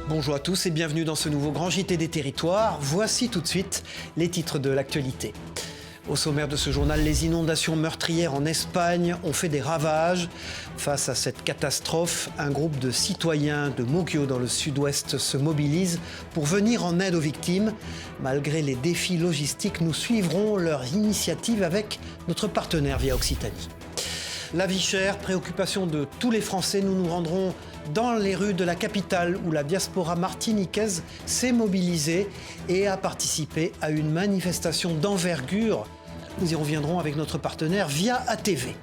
Bonjour à tous et bienvenue dans ce nouveau Grand JT des Territoires. Voici tout de suite les titres de l'actualité. Au sommaire de ce journal, les inondations meurtrières en Espagne ont fait des ravages. Face à cette catastrophe, un groupe de citoyens de Moggio dans le sud-ouest se mobilise pour venir en aide aux victimes. Malgré les défis logistiques, nous suivrons leur initiative avec notre partenaire Via Occitanie. La vie chère, préoccupation de tous les Français, nous nous rendrons dans les rues de la capitale où la diaspora martiniquaise s'est mobilisée et a participé à une manifestation d'envergure. Nous y reviendrons avec notre partenaire Via ATV.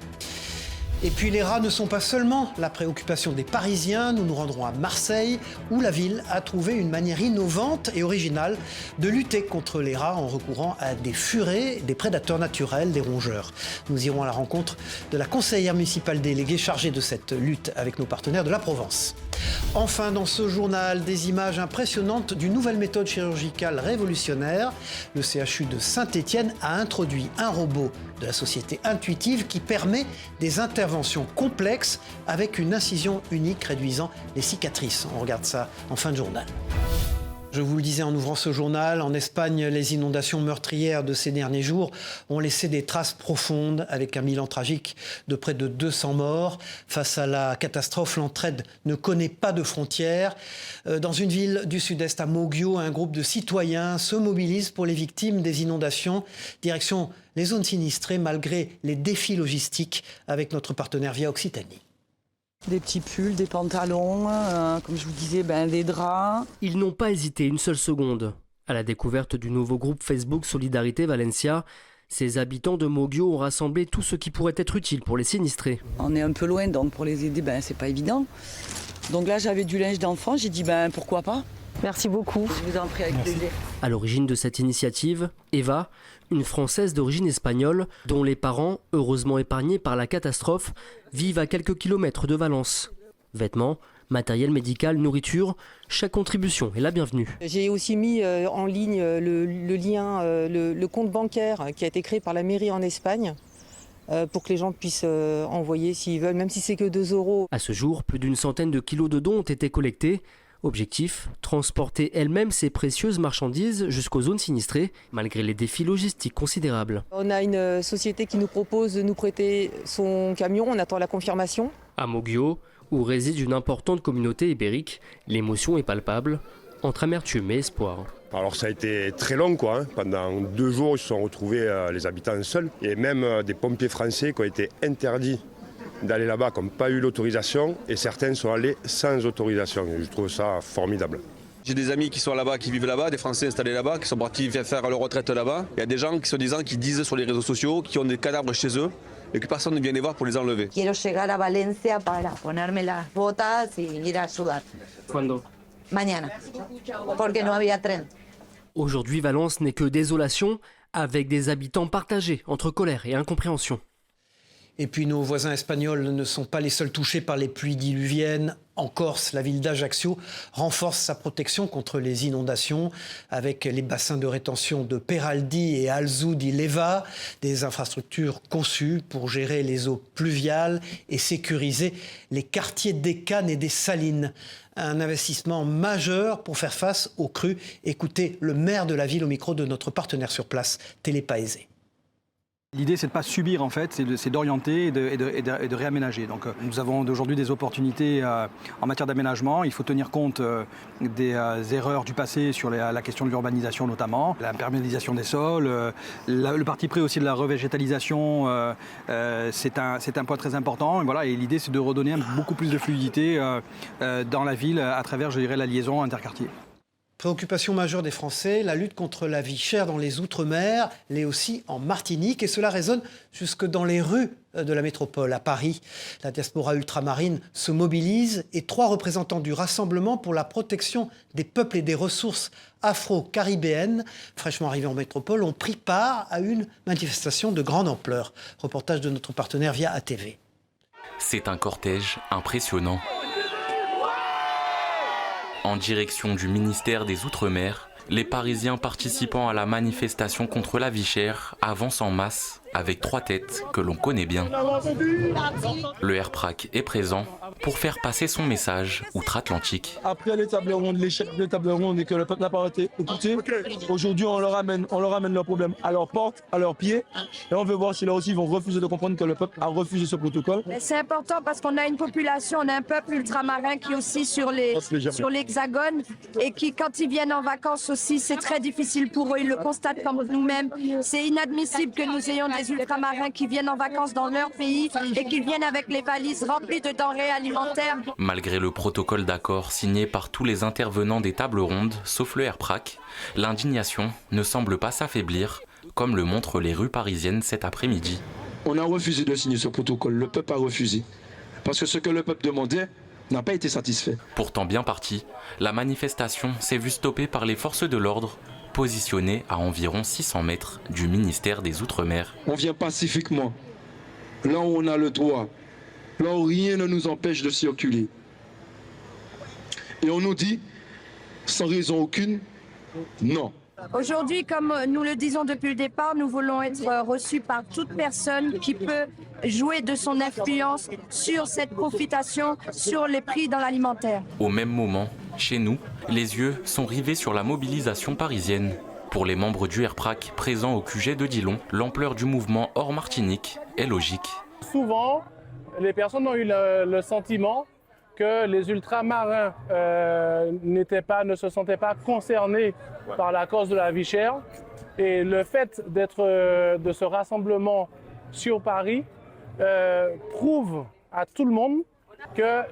Et puis les rats ne sont pas seulement la préoccupation des Parisiens. Nous nous rendrons à Marseille où la ville a trouvé une manière innovante et originale de lutter contre les rats en recourant à des furets, des prédateurs naturels, des rongeurs. Nous irons à la rencontre de la conseillère municipale déléguée chargée de cette lutte avec nos partenaires de la Provence. Enfin, dans ce journal, des images impressionnantes d'une nouvelle méthode chirurgicale révolutionnaire. Le CHU de Saint-Étienne a introduit un robot de la société Intuitive qui permet des interventions complexes avec une incision unique réduisant les cicatrices. On regarde ça en fin de journal. Je vous le disais en ouvrant ce journal, en Espagne, les inondations meurtrières de ces derniers jours ont laissé des traces profondes avec un bilan tragique de près de 200 morts. Face à la catastrophe, l'entraide ne connaît pas de frontières. Dans une ville du sud-est, à Moggio, un groupe de citoyens se mobilise pour les victimes des inondations. Direction les zones sinistrées malgré les défis logistiques avec notre partenaire Via Occitanie. Des petits pulls, des pantalons, comme je vous disais, des draps. Ils n'ont pas hésité une seule seconde. À la découverte du nouveau groupe Facebook Solidarité Valencia, ces habitants de Moggio ont rassemblé tout ce qui pourrait être utile pour les sinistrés. On est un peu loin, donc pour les aider, c'est pas évident. Donc là, j'avais du linge d'enfant, j'ai dit pourquoi pas. Merci beaucoup. Je vous en prie, avec plaisir. À l'origine de cette initiative, Eva, une Française d'origine espagnole, dont les parents, heureusement épargnés par la catastrophe, vivent à quelques kilomètres de Valence. Vêtements, matériel médical, nourriture, chaque contribution est la bienvenue. J'ai aussi mis en ligne le lien, le compte bancaire qui a été créé par la mairie en Espagne pour que les gens puissent envoyer s'ils veulent, même si c'est que 2 €. À ce jour, plus d'une centaine de kilos de dons ont été collectés. Objectif, transporter elle-même ces précieuses marchandises jusqu'aux zones sinistrées, malgré les défis logistiques considérables. On a une société qui nous propose de nous prêter son camion, on attend la confirmation. À Moggio, où réside une importante communauté ibérique, l'émotion est palpable, entre amertume et espoir. Alors ça a été très long Pendant 2 jours ils se sont retrouvés les habitants seuls et même des pompiers français qui ont été interdits d'aller là-bas, qui n'ont pas eu l'autorisation et certains sont allés sans autorisation. Et je trouve ça formidable. J'ai des amis qui sont là-bas, qui vivent là-bas, des Français installés là-bas, qui sont partis faire leur retraite là-bas. Il y a des gens qui disent sur les réseaux sociaux, qui ont des cadavres chez eux et que personne ne vient les voir pour les enlever. Quiero llegar a Valencia para ponerme las botas y ir a sudar. Cuando? Mañana, porque no había tren. Aujourd'hui, Valence n'est que désolation, avec des habitants partagés entre colère et incompréhension. Et puis nos voisins espagnols ne sont pas les seuls touchés par les pluies diluviennes. En Corse, la ville d'Ajaccio renforce sa protection contre les inondations avec les bassins de rétention de Peraldi et Alzou di Leva, des infrastructures conçues pour gérer les eaux pluviales et sécuriser les quartiers des Cannes et des Salines. Un investissement majeur pour faire face aux crues. Écoutez le maire de la ville au micro de notre partenaire sur place, Télépaésé. L'idée, c'est de ne pas subir, en fait, c'est d'orienter et de réaménager. Donc, nous avons aujourd'hui des opportunités en matière d'aménagement. Il faut tenir compte des erreurs du passé sur la question de l'urbanisation notamment, l'imperméabilisation des sols, le parti pris aussi de la revégétalisation, c'est un point très important. Et voilà, et l'idée, c'est de redonner beaucoup plus de fluidité dans la ville à travers, je dirais, la liaison interquartier. Préoccupation majeure des Français, la lutte contre la vie chère dans les Outre-mer, l'est aussi en Martinique. Et cela résonne jusque dans les rues de la métropole. À Paris, la diaspora ultramarine se mobilise et 3 représentants du Rassemblement pour la protection des peuples et des ressources afro-caribéennes, fraîchement arrivés en métropole, ont pris part à une manifestation de grande ampleur. Reportage de notre partenaire Via ATV. C'est un cortège impressionnant. En direction du ministère des Outre-mer, les Parisiens participant à la manifestation contre la vie chère avancent en masse avec 3 têtes que l'on connaît bien. Le Airprac est présent pour faire passer son message outre-Atlantique. Après les tables rondes, l'échec des tables rondes et que le peuple n'a pas été écouté, aujourd'hui on leur amène leurs problèmes à leur porte, à leurs pieds, et on veut voir si là aussi ils vont refuser de comprendre que le peuple a refusé ce protocole. C'est important parce qu'on a une population, on a un peuple ultramarin qui est aussi sur l'hexagone et qui, quand ils viennent en vacances aussi, c'est très difficile pour eux, ils le constatent comme nous-mêmes. C'est inadmissible que nous ayons des ultramarins qui viennent en vacances dans leur pays et qui viennent avec les valises remplies de denrées alimentaires. Malgré le protocole d'accord signé par tous les intervenants des tables rondes, sauf le Airprac, l'indignation ne semble pas s'affaiblir, comme le montrent les rues parisiennes cet après-midi. On a refusé de signer ce protocole, le peuple a refusé. Parce que ce que le peuple demandait n'a pas été satisfait. Pourtant bien parti, la manifestation s'est vue stoppée par les forces de l'ordre, positionnées à environ 600 mètres du ministère des Outre-mer. On vient pacifiquement, là où on a le droit, là où rien ne nous empêche de circuler. Et on nous dit, sans raison aucune, non. Aujourd'hui, comme nous le disons depuis le départ, nous voulons être reçus par toute personne qui peut jouer de son influence sur cette profitation, sur les prix dans l'alimentaire. Au même moment, chez nous, les yeux sont rivés sur la mobilisation parisienne. Pour les membres du Airprac présents au QG de Dillon, l'ampleur du mouvement hors Martinique est logique. Souvent, les personnes ont eu le sentiment que les ultramarins ne se sentaient pas concernés par la cause de la vie chère. Et le fait de ce rassemblement sur Paris prouve à tout le monde que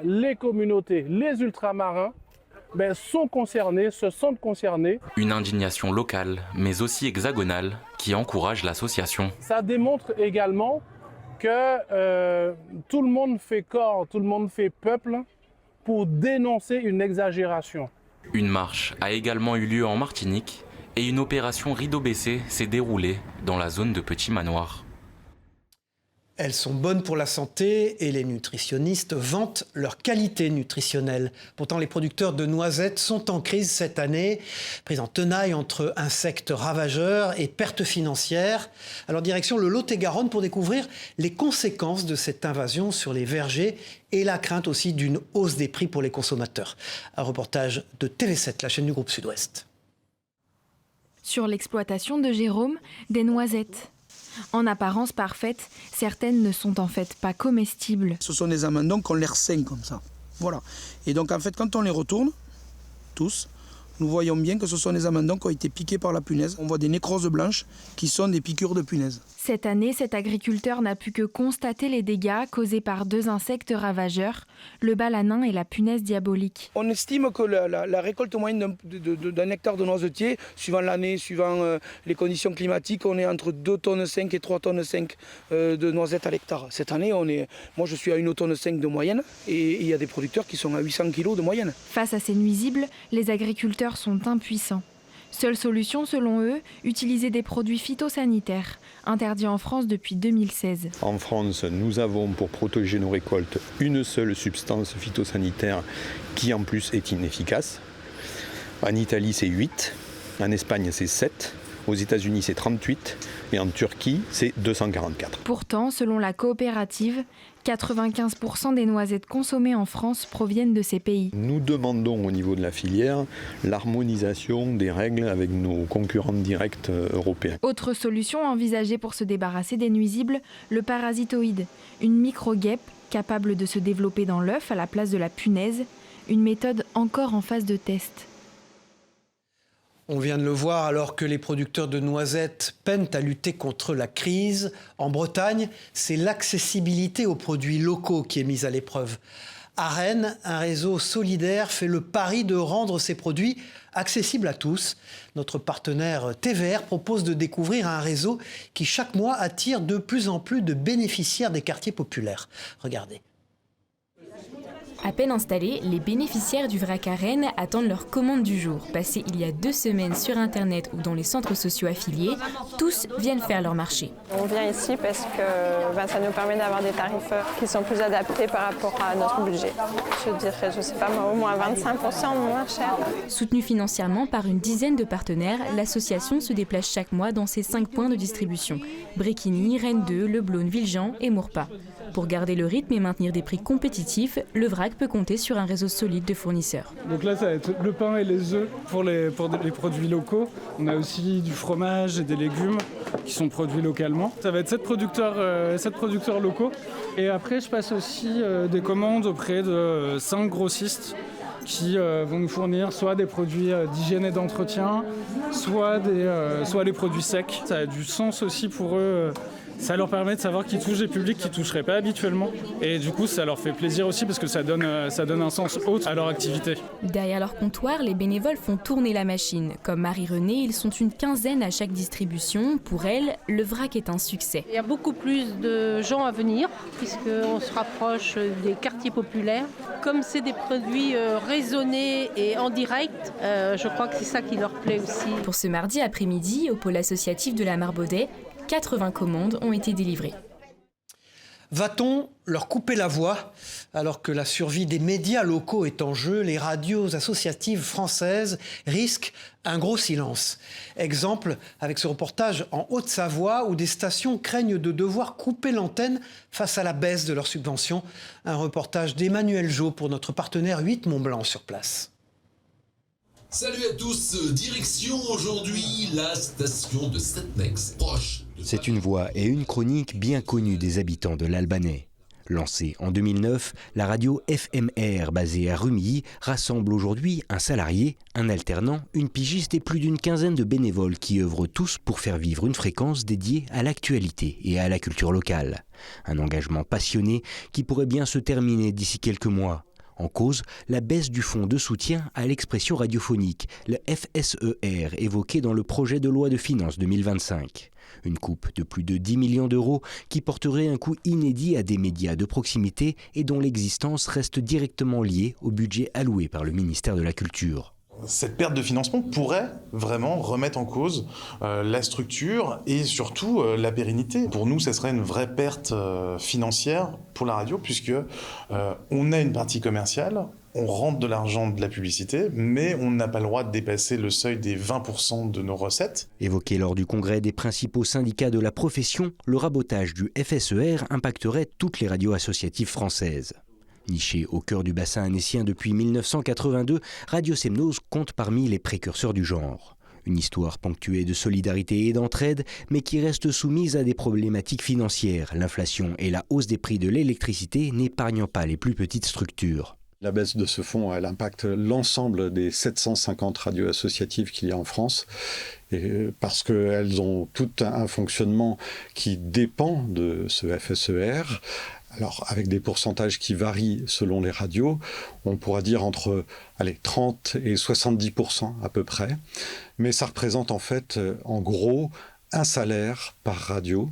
les communautés, les ultramarins, sont concernés, se sentent concernés. Une indignation locale, mais aussi hexagonale, qui encourage l'association. Ça démontre également que tout le monde fait corps, tout le monde fait peuple pour dénoncer une exagération. Une marche a également eu lieu en Martinique et une opération rideau baissé s'est déroulée dans la zone de Petit Manoir. Elles sont bonnes pour la santé et les nutritionnistes vantent leur qualité nutritionnelle. Pourtant, les producteurs de noisettes sont en crise cette année, pris en tenaille entre insectes ravageurs et pertes financières. Alors direction le Lot-et-Garonne pour découvrir les conséquences de cette invasion sur les vergers et la crainte aussi d'une hausse des prix pour les consommateurs. Un reportage de TV7, la chaîne du groupe Sud-Ouest. Sur l'exploitation de Jérôme, des noisettes. En apparence parfaite, certaines ne sont en fait pas comestibles. Ce sont des amandons qu'on les ressaigne comme ça. Voilà. Et donc en fait, quand on les retourne, tous, nous voyons bien que ce sont des amandons qui ont été piqués par la punaise. On voit des nécroses blanches qui sont des piqûres de punaise. Cette année, cet agriculteur n'a pu que constater les dégâts causés par 2 insectes ravageurs, le balanin et la punaise diabolique. On estime que la récolte moyenne d'un hectare de noisetier, suivant l'année, suivant les conditions climatiques, on est entre 2,5 tonnes et 3,5 tonnes de noisettes à l'hectare. Cette année, moi je suis à 1,5 tonne de moyenne et il y a des producteurs qui sont à 800 kg de moyenne. Face à ces nuisibles, les agriculteurs sont impuissants. Seule solution, selon eux, utiliser des produits phytosanitaires, interdits en France depuis 2016. En France, nous avons pour protéger nos récoltes une seule substance phytosanitaire qui en plus est inefficace. En Italie, c'est 8, en Espagne, c'est 7, aux États-Unis, c'est 38 et en Turquie, c'est 244. Pourtant, selon la coopérative, 95% des noisettes consommées en France proviennent de ces pays. Nous demandons au niveau de la filière l'harmonisation des règles avec nos concurrents directs européens. Autre solution envisagée pour se débarrasser des nuisibles, le parasitoïde, une micro-guêpe capable de se développer dans l'œuf à la place de la punaise, une méthode encore en phase de test. On vient de le voir, alors que les producteurs de noisettes peinent à lutter contre la crise, en Bretagne, c'est l'accessibilité aux produits locaux qui est mise à l'épreuve. À Rennes, un réseau solidaire fait le pari de rendre ces produits accessibles à tous. Notre partenaire TVR propose de découvrir un réseau qui chaque mois attire de plus en plus de bénéficiaires des quartiers populaires. Regardez. À peine installés, les bénéficiaires du vrac à Rennes attendent leur commande du jour. Passés il y a 2 semaines sur Internet ou dans les centres sociaux affiliés, tous viennent faire leur marché. On vient ici parce que ça nous permet d'avoir des tarifs qui sont plus adaptés par rapport à notre budget. Je dirais, je sais pas moi, au moins 25% moins cher. Soutenue financièrement par une dizaine de partenaires, l'association se déplace chaque mois dans ses 5 points de distribution. Bréquigny, Rennes 2, Le Blône, Villejean et Maurepas. Pour garder le rythme et maintenir des prix compétitifs, le vrac peut compter sur un réseau solide de fournisseurs. Donc là, ça va être le pain et les œufs pour les produits locaux. On a aussi du fromage et des légumes qui sont produits localement. Ça va être 7 producteurs locaux. Et après, je passe aussi des commandes auprès de 5 grossistes qui vont nous fournir soit des produits d'hygiène et d'entretien, soit les produits secs. Ça a du sens aussi pour eux. Ça leur permet de savoir qu'ils touchent des publics qu'ils ne toucheraient pas habituellement. Et du coup, ça leur fait plaisir aussi parce que ça donne un sens autre à leur activité. Derrière leur comptoir, les bénévoles font tourner la machine. Comme Marie-Renée, ils sont une quinzaine à chaque distribution. Pour elle, le vrac est un succès. Il y a beaucoup plus de gens à venir puisqu'on se rapproche des quartiers populaires. Comme c'est des produits raisonnés et en direct, je crois que c'est ça qui leur plaît aussi. Pour ce mardi après-midi, au pôle associatif de la Marbaudet, 80 commandes ont été délivrées. Va-t-on leur couper la voix? Alors que la survie des médias locaux est en jeu, les radios associatives françaises risquent un gros silence. Exemple avec ce reportage en Haute-Savoie où des stations craignent de devoir couper l'antenne face à la baisse de leurs subventions. Un reportage d'Emmanuel Jo pour notre partenaire 8 Mont-Blanc sur place. Salut à tous, direction aujourd'hui la station de Setnex, proche. C'est une voix et une chronique bien connue des habitants de l'Albanais. Lancée en 2009, la radio FMR basée à Rumilly rassemble aujourd'hui un salarié, un alternant, une pigiste et plus d'une quinzaine de bénévoles qui œuvrent tous pour faire vivre une fréquence dédiée à l'actualité et à la culture locale. Un engagement passionné qui pourrait bien se terminer d'ici quelques mois. En cause, la baisse du fonds de soutien à l'expression radiophonique, le FSER, évoqué dans le projet de loi de finances 2025. Une coupe de plus de 10 millions d'euros qui porterait un coût inédit à des médias de proximité et dont l'existence reste directement liée au budget alloué par le ministère de la Culture. Cette perte de financement pourrait vraiment remettre en cause la structure et surtout la pérennité. Pour nous, ça serait une vraie perte financière pour la radio puisque on a une partie commerciale, on rentre de l'argent de la publicité, mais on n'a pas le droit de dépasser le seuil des 20% de nos recettes. Évoqué lors du congrès des principaux syndicats de la profession, le rabotage du FSER impacterait toutes les radios associatives françaises. Nichée au cœur du bassin annécien depuis 1982, Radio Semnoz compte parmi les précurseurs du genre. Une histoire ponctuée de solidarité et d'entraide, mais qui reste soumise à des problématiques financières, l'inflation et la hausse des prix de l'électricité n'épargnant pas les plus petites structures. La baisse de ce fonds, elle impacte l'ensemble des 750 radios associatives qu'il y a en France, parce qu'elles ont tout un fonctionnement qui dépend de ce FSER. Alors, avec des pourcentages qui varient selon les radios, on pourra dire entre 30 et 70% à peu près. Mais ça représente en fait, en gros, un salaire par radio.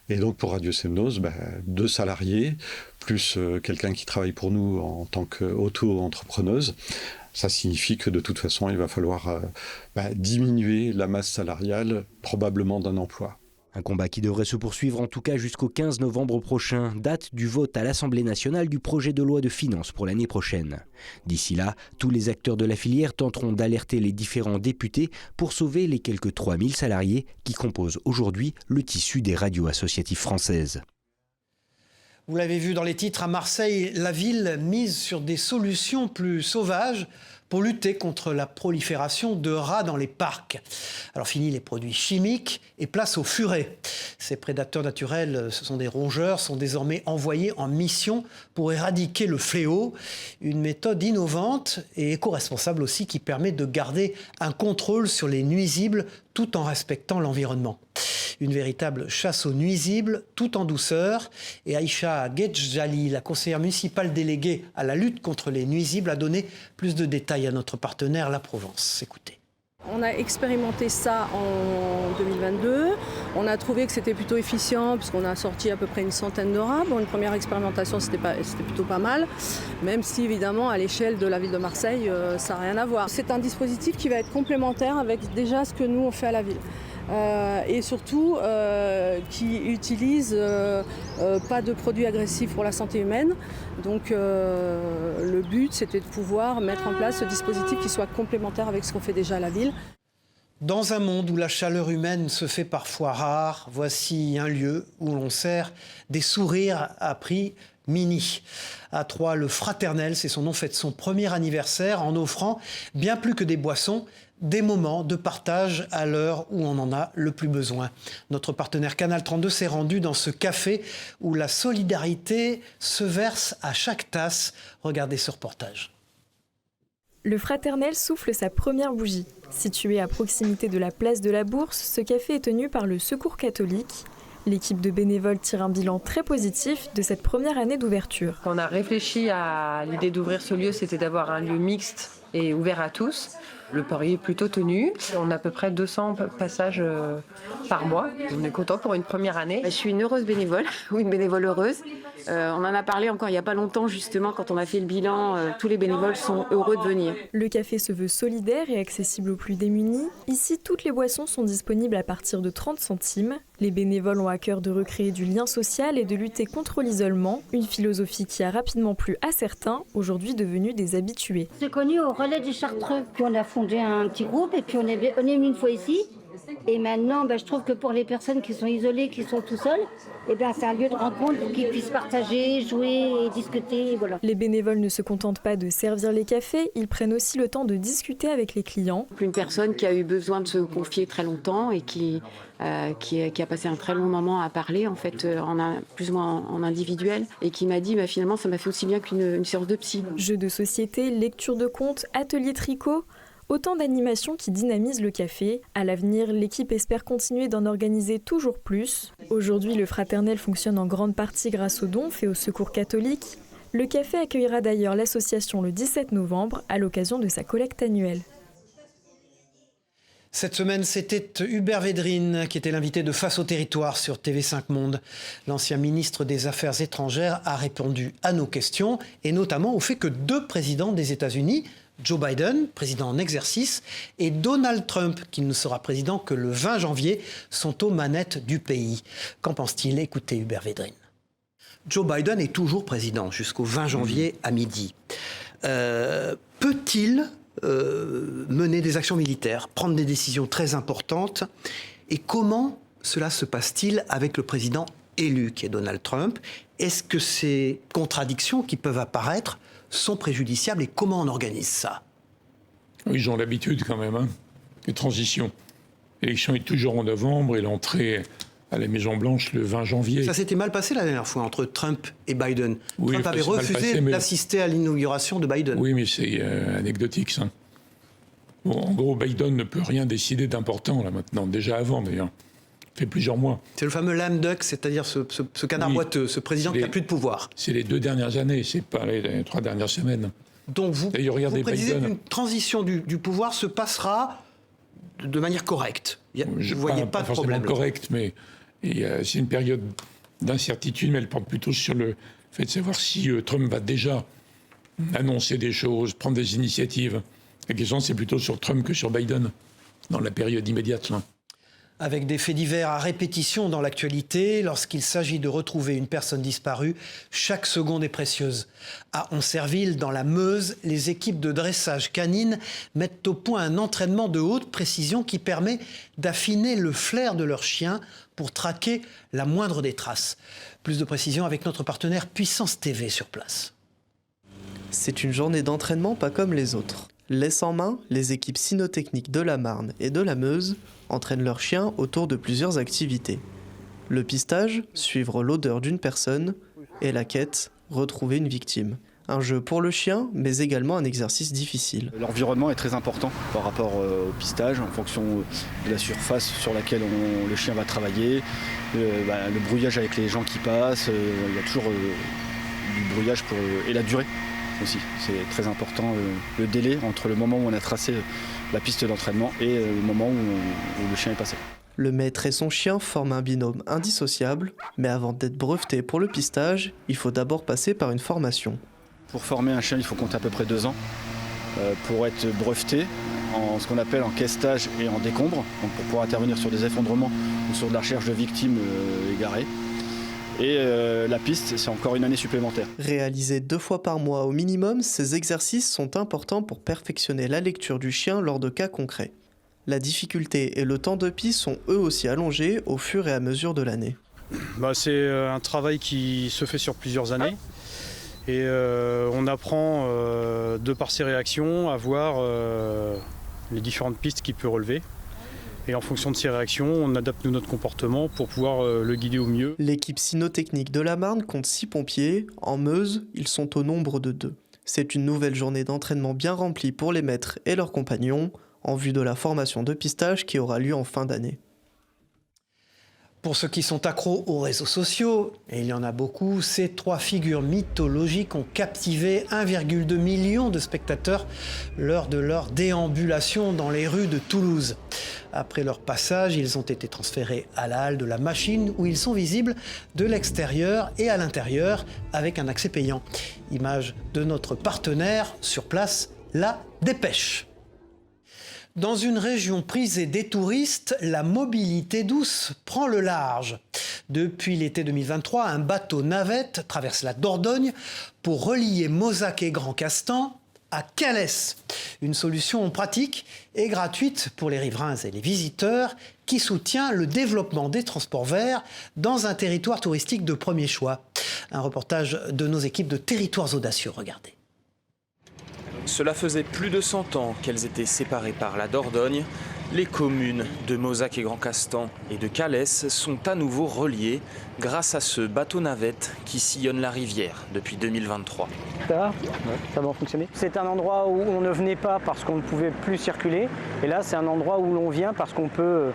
Et donc, pour Radio Semnoz, 2 salariés, plus quelqu'un qui travaille pour nous en tant qu'auto-entrepreneuse. Ça signifie que de toute façon, il va falloir diminuer la masse salariale, probablement d'un emploi. Un combat qui devrait se poursuivre en tout cas jusqu'au 15 novembre prochain, date du vote à l'Assemblée nationale du projet de loi de finances pour l'année prochaine. D'ici là, tous les acteurs de la filière tenteront d'alerter les différents députés pour sauver les quelques 3000 salariés qui composent aujourd'hui le tissu des radios associatives françaises. Vous l'avez vu dans les titres, à Marseille, la ville mise sur des solutions plus sauvages pour lutter contre la prolifération de rats dans les parcs. Alors fini les produits chimiques et place aux furets. Ces prédateurs naturels, ce sont des rongeurs, sont désormais envoyés en mission pour éradiquer le fléau. Une méthode innovante et éco-responsable aussi qui permet de garder un contrôle sur les nuisibles tout en respectant l'environnement. Une véritable chasse aux nuisibles, tout en douceur. Et Aïcha Gedjali, la conseillère municipale déléguée à la lutte contre les nuisibles, a donné plus de détails à notre partenaire La Provence. Écoutez. On a expérimenté ça en 2022. On a trouvé que c'était plutôt efficient puisqu'on a sorti à peu près une centaine de rats. Bon, une première expérimentation, c'était plutôt pas mal, même si évidemment à l'échelle de la ville de Marseille, ça n'a rien à voir. C'est un dispositif qui va être complémentaire avec déjà ce que nous on fait à la ville. Et surtout qui utilise pas de produits agressifs pour la santé humaine. Donc le but c'était de pouvoir mettre en place ce dispositif qui soit complémentaire avec ce qu'on fait déjà à la ville. Dans un monde où la chaleur humaine se fait parfois rare, voici un lieu où l'on sert des sourires à prix mini. À Troyes, le Fraternel, c'est son nom, fête son premier anniversaire en offrant bien plus que des boissons, des moments de partage à l'heure où on en a le plus besoin. Notre partenaire Canal 32 s'est rendu dans ce café où la solidarité se verse à chaque tasse. Regardez ce reportage. Le Fraternel souffle sa première bougie. Situé à proximité de la place de la Bourse, ce café est tenu par le Secours catholique. L'équipe de bénévoles tire un bilan très positif de cette première année d'ouverture. Quand on a réfléchi à l'idée d'ouvrir ce lieu, c'était d'avoir un lieu mixte et ouvert à tous. Le pari est plutôt tenu. On a à peu près 200 passages par mois. On est content pour une première année. Je suis une heureuse bénévole, ou une bénévole heureuse. On en a parlé encore il n'y a pas longtemps, justement, quand on a fait le bilan. Tous les bénévoles sont heureux de venir. Le café se veut solidaire et accessible aux plus démunis. Ici, toutes les boissons sont disponibles à partir de 30 centimes. Les bénévoles ont à cœur de recréer du lien social et de lutter contre l'isolement, une philosophie qui a rapidement plu à certains, aujourd'hui devenus des habitués. C'est connu au Relais du Chartreux, puis on a fondé un petit groupe et puis on est venu une fois ici. Et maintenant, je trouve que pour les personnes qui sont isolées, qui sont tout seuls, c'est un lieu de rencontre pour qu'ils puissent partager, jouer et discuter. Voilà. Les bénévoles ne se contentent pas de servir les cafés, ils prennent aussi le temps de discuter avec les clients. Une personne qui a eu besoin de se confier très longtemps et qui a passé un très long moment à parler, en fait, plus ou moins en individuel, et qui m'a dit finalement ça m'a fait aussi bien qu'une séance de psy. Jeux de société, lecture de contes, atelier tricot. Autant d'animations qui dynamisent le café. À l'avenir, l'équipe espère continuer d'en organiser toujours plus. Aujourd'hui, le Fraternel fonctionne en grande partie grâce aux dons faits au Secours catholique. Le café accueillera d'ailleurs l'association le 17 novembre à l'occasion de sa collecte annuelle. Cette semaine, c'était Hubert Védrine qui était l'invité de Face au territoire sur TV5 Monde. L'ancien ministre des Affaires étrangères a répondu à nos questions et notamment au fait que 2 présidents des États-Unis, Joe Biden, président en exercice, et Donald Trump, qui ne sera président que le 20 janvier, sont aux manettes du pays. Qu'en pense-t-il ? Écoutez Hubert Védrine. Joe Biden est toujours président jusqu'au 20 janvier à midi. Peut-il mener des actions militaires, prendre des décisions très importantes ? Et comment cela se passe-t-il avec le président élu, qui est Donald Trump ? Est-ce que ces contradictions qui peuvent apparaître sont préjudiciables et comment on organise ça ? Ils ont l'habitude quand même, les transitions. L'élection est toujours en novembre et l'entrée à la Maison-Blanche le 20 janvier. Ça s'était mal passé la dernière fois entre Trump et Biden. Oui, Trump avait refusé d'assister à l'inauguration de Biden. Oui, mais c'est anecdotique ça. Bon, en gros, Biden ne peut rien décider d'important là maintenant, déjà avant d'ailleurs. Fait plusieurs mois. C'est le fameux lame duck, c'est-à-dire ce canard boiteux, ce président qui n'a plus de pouvoir. C'est les 2 dernières années, c'est pas les 3 dernières semaines. Donc vous prédisez qu'une transition du pouvoir se passera de manière correcte. Vous ne voyez pas de problème. Pas correcte, mais c'est une période d'incertitude, mais elle porte plutôt sur le fait de savoir si Trump va déjà annoncer des choses, prendre des initiatives. La question, c'est plutôt sur Trump que sur Biden, dans la période immédiate, là. Avec des faits divers à répétition dans l'actualité, lorsqu'il s'agit de retrouver une personne disparue, chaque seconde est précieuse. À Oncerville, dans la Meuse, les équipes de dressage canine mettent au point un entraînement de haute précision qui permet d'affiner le flair de leurs chiens pour traquer la moindre des traces. Plus de précision avec notre partenaire Puissance TV sur place. C'est une journée d'entraînement pas comme les autres. Laisse en main, les équipes cynotechniques de la Marne et de la Meuse entraînent leurs chiens autour de plusieurs activités. Le pistage, suivre l'odeur d'une personne, et la quête, retrouver une victime. Un jeu pour le chien, mais également un exercice difficile. L'environnement est très important par rapport au pistage, en fonction de la surface sur laquelle le chien va travailler, le brouillage avec les gens qui passent, il y a toujours du brouillage et la durée. aussi. C'est très important le délai entre le moment où on a tracé la piste d'entraînement et le moment où le chien est passé. Le maître et son chien forment un binôme indissociable, mais avant d'être breveté pour le pistage, il faut d'abord passer par une formation. Pour former un chien, il faut compter à peu près 2 ans. Pour être breveté en ce qu'on appelle en questage et en décombre, donc pour pouvoir intervenir sur des effondrements ou sur de la recherche de victimes égarées. Et la piste, c'est encore une année supplémentaire. Réalisés 2 fois par mois au minimum, ces exercices sont importants pour perfectionner la lecture du chien lors de cas concrets. La difficulté et le temps de piste sont eux aussi allongés au fur et à mesure de l'année. C'est un travail qui se fait sur plusieurs années. Et on apprend de par ses réactions à voir les différentes pistes qu'il peut relever. Et en fonction de ses réactions, on adapte notre comportement pour pouvoir le guider au mieux. L'équipe cynotechnique de la Marne compte 6 pompiers. En Meuse, ils sont au nombre de 2. C'est une nouvelle journée d'entraînement bien remplie pour les maîtres et leurs compagnons, en vue de la formation de pistage qui aura lieu en fin d'année. Pour ceux qui sont accros aux réseaux sociaux, et il y en a beaucoup, ces 3 figures mythologiques ont captivé 1,2 million de spectateurs lors de leur déambulation dans les rues de Toulouse. Après leur passage, ils ont été transférés à la halle de la Machine où ils sont visibles de l'extérieur et à l'intérieur avec un accès payant. Image de notre partenaire sur place, La Dépêche. Dans une région prisée des touristes, la mobilité douce prend le large. Depuis l'été 2023, un bateau navette traverse la Dordogne pour relier Mozac et Grand Castan à Calais. Une solution pratique et gratuite pour les riverains et les visiteurs qui soutient le développement des transports verts dans un territoire touristique de premier choix. Un reportage de nos équipes de Territoires Audacieux, regardez. Cela faisait plus de 100 ans qu'elles étaient séparées par la Dordogne. Les communes de Mozac et Grand Castan et de Calais sont à nouveau reliées grâce à ce bateau-navette qui sillonne la rivière depuis 2023. Ça va ? Ça va fonctionner. C'est un endroit où on ne venait pas parce qu'on ne pouvait plus circuler. Et là, c'est un endroit où l'on vient parce qu'on peut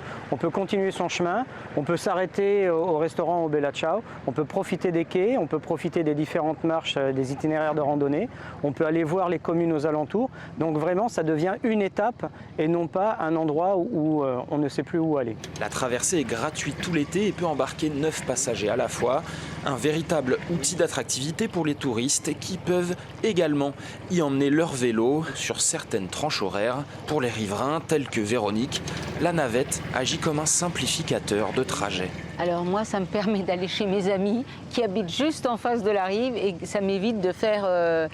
continuer son chemin. On peut s'arrêter au restaurant au Bella Ciao. On peut profiter des quais. On peut profiter des différentes marches, des itinéraires de randonnée. On peut aller voir les communes aux alentours. Donc vraiment, ça devient une étape et non pas un endroit où on ne sait plus où aller. La traversée est gratuite tout l'été et peut embarquer 9 passagers à la fois. Un véritable outil d'attractivité pour les touristes qui peuvent également y emmener leur vélo sur certaines tranches horaires. Pour les riverains tels que Véronique, la navette agit comme un simplificateur de trajet. Alors moi, ça me permet d'aller chez mes amis qui habitent juste en face de la rive et ça m'évite de faire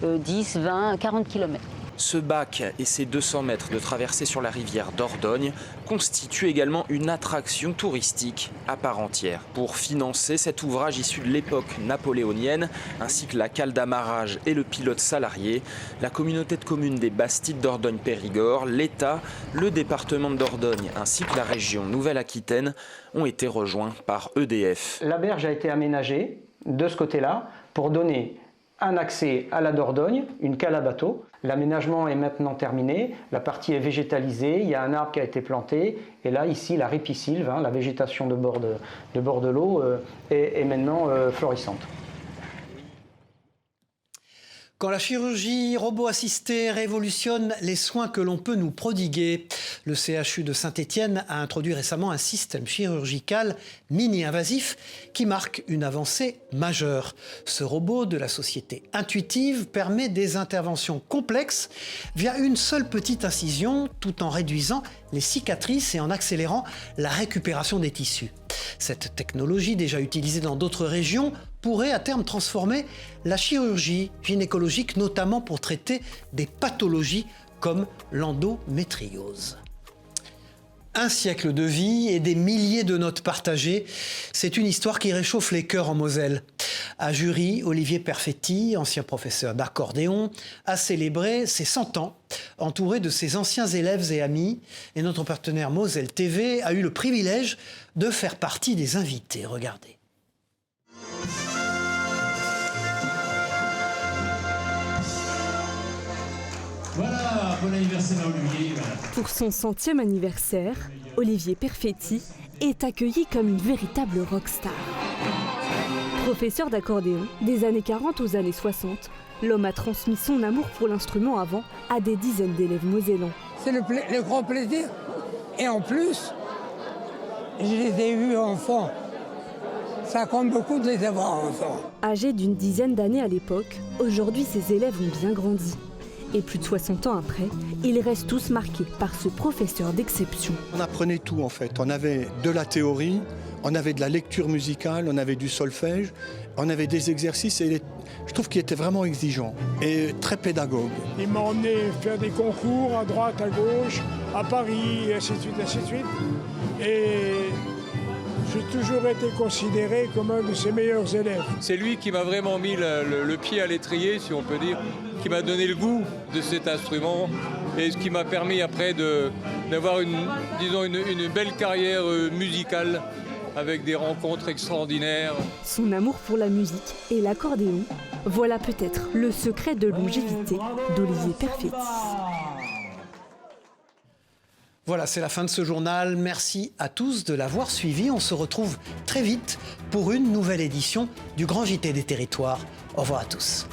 10, 20, 40 km. Ce bac et ses 200 mètres de traversée sur la rivière Dordogne constituent également une attraction touristique à part entière. Pour financer cet ouvrage issu de l'époque napoléonienne, ainsi que la cale d'amarrage et le pilote salarié, la communauté de communes des Bastides Dordogne-Périgord, l'État, le département de Dordogne ainsi que la région Nouvelle-Aquitaine ont été rejoints par EDF. La berge a été aménagée de ce côté-là pour donner un accès à la Dordogne, une cale à bateau. L'aménagement est maintenant terminé, la partie est végétalisée, il y a un arbre qui a été planté, et là, ici, la ripisylve, la végétation de bord de l'eau, est maintenant florissante. Quand la chirurgie robot-assistée révolutionne les soins que l'on peut nous prodiguer, le CHU de Saint-Étienne a introduit récemment un système chirurgical mini-invasif qui marque une avancée majeure. Ce robot de la société Intuitive permet des interventions complexes via une seule petite incision tout en réduisant les cicatrices et en accélérant la récupération des tissus. Cette technologie, déjà utilisée dans d'autres régions, pourrait à terme transformer la chirurgie gynécologique, notamment pour traiter des pathologies comme l'endométriose. Un siècle de vie et des milliers de notes partagées, c'est une histoire qui réchauffe les cœurs en Moselle. À Jury, Olivier Perfetti, ancien professeur d'accordéon, a célébré ses 100 ans, entouré de ses anciens élèves et amis. Et notre partenaire Moselle TV a eu le privilège de faire partie des invités. Regardez. Voilà, bon anniversaire à Olivier. Pour son 100e anniversaire, Olivier Perfetti est accueilli comme une véritable rockstar. Professeur d'accordéon des années 40 aux années 60, L'homme a transmis son amour pour l'instrument avant à des dizaines d'élèves mosellans. C'est le grand plaisir. Et en plus, je les ai eus enfants. Ça compte beaucoup de les avoir enfants. Âgés d'une dizaine d'années à l'époque, aujourd'hui ces élèves ont bien grandi. Et plus de 60 ans après, ils restent tous marqués par ce professeur d'exception. On apprenait tout en fait. On avait de la théorie, on avait de la lecture musicale, on avait du solfège, on avait des exercices et je trouve qu'il était vraiment exigeant et très pédagogue. Il m'a emmené faire des concours à droite, à gauche, à Paris, et ainsi de suite, ainsi de suite. Et j'ai toujours été considéré comme un de ses meilleurs élèves. C'est lui qui m'a vraiment mis le pied à l'étrier, si on peut dire, qui m'a donné le goût de cet instrument et ce qui m'a permis après d'avoir une belle carrière musicale avec des rencontres extraordinaires. Son amour pour la musique et l'accordéon, voilà peut-être le secret de longévité d'Olivier Perfetti. Voilà, c'est la fin de ce journal. Merci à tous de l'avoir suivi. On se retrouve très vite pour une nouvelle édition du Grand JT des Territoires. Au revoir à tous.